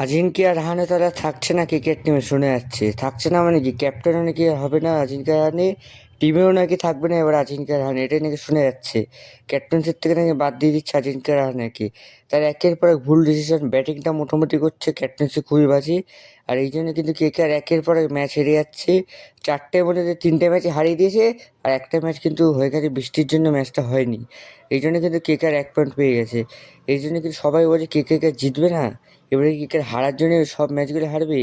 আজিঙ্কিয়া রাহানে তারা থাকছে না ক্রিকেট টিমে শুনে যাচ্ছে। থাকছে না মানে কি, ক্যাপ্টেনও নাকি হবে না আজিঙ্কিয়া রাহানে, টিমেও নাকি থাকবে না এবার আজিঙ্কিয়া রাহানে, এটাই নাকি শুনে যাচ্ছে। ক্যাপ্টেন্সির থেকে নাকি বাদ দিয়ে দিচ্ছে আজিঙ্কিয়া রাহানেকে। তার একের পর এক ভুল ডিসিশন, ব্যাটিংটা মোটামুটি করছে, ক্যাপ্টেন্সি খুবই বাজে। আর এই জন্য কিন্তু কেকেআর একের পর এক ম্যাচ হেরে যাচ্ছে। চারটের মধ্যে যে তিনটে ম্যাচে হারিয়ে দিয়েছে, আর একটা ম্যাচ কিন্তু হয়ে গেছে বৃষ্টির জন্য, ম্যাচটা হয়নি। এই জন্য কিন্তু কেকেআর 1 পয়েন্ট পেয়ে গেছে। এই জন্য কিন্তু সবাই বলছে কেকেআর জিতবে না, এবারে ক্রিকেট হারার জন্য সব ম্যাচগুলো হারবে।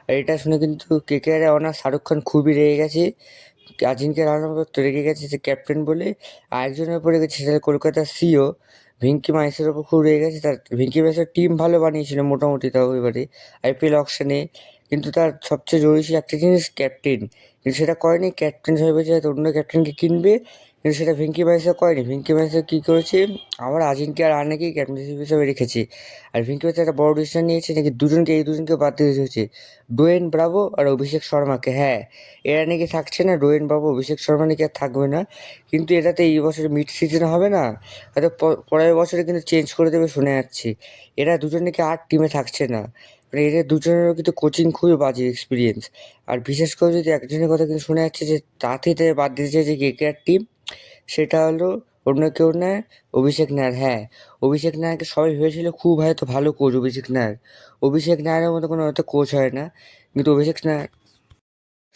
আর এটা শুনে কিন্তু কেকেআরের ওনার শাহরুখ খান খুবই রেগে গেছে। আজিঙ্কে রাহানের মতো রেগে গেছে যে ক্যাপ্টেন বলে। আরেকজনের উপরে গেছে, সেটা কলকাতার সিও ভিঙ্কি মাইসের ওপর খুব রেগে গেছে। তার ভিঙ্কি মাইসের টিম ভালো বানিয়েছিল মোটামুটি, তাও এবারে আইপিএল অকশনে। কিন্তু তার সবচেয়ে জরুরি একটা জিনিস ক্যাপ্টেন, কিন্তু সেটা করেনি। ক্যাপ্টেন ভেবেছে হয়তো অন্য ক্যাপ্টেনকে কিনবে, কিন্তু সেটা ভেঙ্কি মাইসও করেনি। ভেঙ্কি মাইসও কী করেছে, আবার আজিঙ্কে রাহানেকেই ক্যাপ্টেনশিপ হিসেবে রেখেছে। আর ভেঙ্কি মাইস একটা বড় ডিসিশন নিয়েছে, নাকি এই দুজনকে বাদ দিয়ে হয়েছে, ডোয়েন ব্রাভো আর অভিষেক শর্মাকে। হ্যাঁ, এরা নাকি থাকছে না, ডোয়েন ব্রাভো অভিষেক শর্মা নাকি আর থাকবে না। কিন্তু এটাতে এই বছরে মিড সিজন হবে না, হয়তো পরের বছরে কিন্তু চেঞ্জ করে দেবে শোনা যাচ্ছে। এরা দুজন নাকি আর টিমে থাকছে না, মানে এদের দুজনেরও কিন্তু কোচিং খুবই বাজে এক্সপিরিয়েন্স। আর বিশেষ করে যদি একজনের কথা কিন্তু শোনা যাচ্ছে যে তাতে বাদ দিতে চাইছে কেকেআর টিম, সেটা হলো অন্য কেউ নয়, অভিষেক নায়ার। হ্যাঁ, অভিষেক নায়ারকে সবাই ভেবেছিল খুব হয়তো ভালো কোচ অভিষেক নায়ার। অভিষেক নায়ারের মতো কোনো হয়তো কোচ হয় না, কিন্তু অভিষেক নায়ার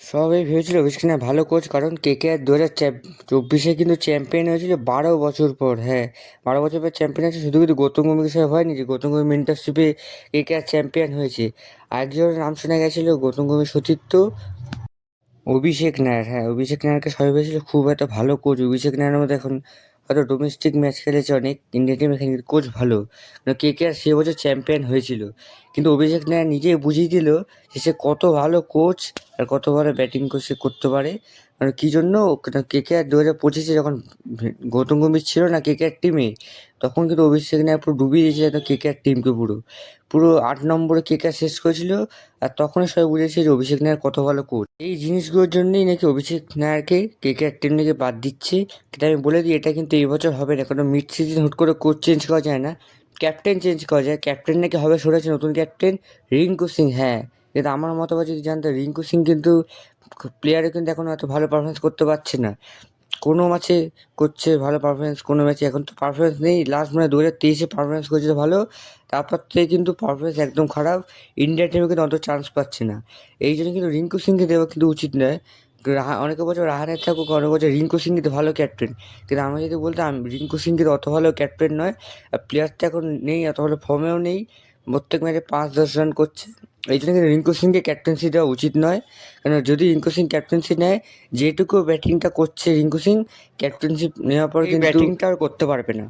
সবাই ভেবেছিল অভিষেক নায়ার ভালো কোচ, কারণ কেকেআর 2024 কিন্তু চ্যাম্পিয়ন হয়েছিল 12 বছর পর। হ্যাঁ, 12 বছর পর চ্যাম্পিয়ন হয়েছে, শুধু কিন্তু গৌতম গম্ভীর সাহেব হয়নি, যে গৌতম গম্ভীর মেন্টারশিপে কেকেআর চ্যাম্পিয়ন হয়েছে। আরেকজনের নাম শোনা গেছিল গৌতম গম্ভীর সতীর্থ, অভিষেক নায়ার। হ্যাঁ, অভিষেক নায়ারকে সবাই ভেবেছিল খুব একটা ভালো কোচ। অভিষেক নায়ারের মধ্যে এখন হয়তো ডোমেস্টিক ম্যাচ খেলেছে অনেক ইন্ডিয়া টিম, এখানে কিন্তু কোচ ভালো। কেকেআর সে বছর চ্যাম্পিয়ন হয়েছিল, কিন্তু অভিষেক নায়ার নিজেই বুঝিয়ে দিল যে সে কত ভালো কোচ আর কত ভালো ব্যাটিং কোচ সে করতে পারে। মানে কী জন্য, কেকেআর 2025-এ যখন গৌতম গম্ভীর ছিল না কেকেআর টিমে, তখন কিন্তু অভিষেক নায়ার পুরো ডুবিয়ে দিয়েছিল কেকেআর টিমকে। পুরো পুরো 8 নম্বরে কেকেআর শেষ করেছিল। আর তখনই সবাই বুঝেছে যে অভিষেক নায়ার কত ভালো কোচ। এই জিনিসগুলোর জন্যই নাকি অভিষেক নায়ারকে কেকেআর টিম থেকে বাদ দিচ্ছে। কিন্তু আমি বলে দিই, এটা কিন্তু এই বছর হবে না, কারণ মিড সিজন হুট করে কোচ চেঞ্জ করা যায় না, ক্যাপ্টেন চেঞ্জ করা যায়। ক্যাপ্টেন নাকি হবে শুনেছে নতুন ক্যাপ্টেন রিঙ্কু সিং। হ্যাঁ, কিন্তু আমার মতামত যদি জানতো, রিঙ্কু সিং কিন্তু প্লেয়ারে কিন্তু এখন এত ভালো পারফরমেন্স করতে পারছে না। কোনো ম্যাচে করছে ভালো পারফরমেন্স, কোনো ম্যাচে এখন তো পারফরমেন্স নেই। লাস্ট মানে 2023-এ পারফরমেন্স করেছিল ভালো, তারপর থেকে কিন্তু পারফরমেন্স একদম খারাপ। ইন্ডিয়া টিমে কিন্তু অত চান্স পাচ্ছে না। এই জন্য কিন্তু রিঙ্কু সিংকে দেওয়া কিন্তু উচিত নয়। অনেকে বছর রাহানে থাকুক, অনেক বছর রিঙ্কু সিং কিন্তু ভালো ক্যাপ্টেন, কিন্তু আমি যদি বলতাম রিঙ্কু সিং কিন্তু অত ভালো ক্যাপ্টেন নয়। আর প্লেয়ার তো এখন নেই, অত ভালো ফর্মেও নেই, প্রত্যেক ম্যাচে 5-10 রান করছে। এই জন্য কিন্তু রিঙ্কু সিংকে ক্যাপ্টেন্সি দেওয়া উচিত নয়। কেন, যদি রিঙ্কু সিং ক্যাপ্টেন্সি নেয়, যেটুকু ব্যাটিংটা করছে রিঙ্কু সিং, ক্যাপ্টেনশিপ নেওয়ার পর কিন্তু ব্যাটিংটা আর করতে পারবে না।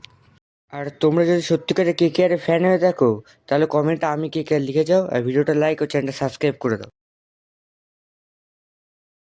আর তোমরা যদি সত্যিকারের কেকেআর ফ্যান হয়ে থাকো, তাহলে কমেন্টে আমি কেকেআর লিখে যাও, আর ভিডিওটা লাইক ও চ্যানেলটা সাবস্ক্রাইব করে দাও।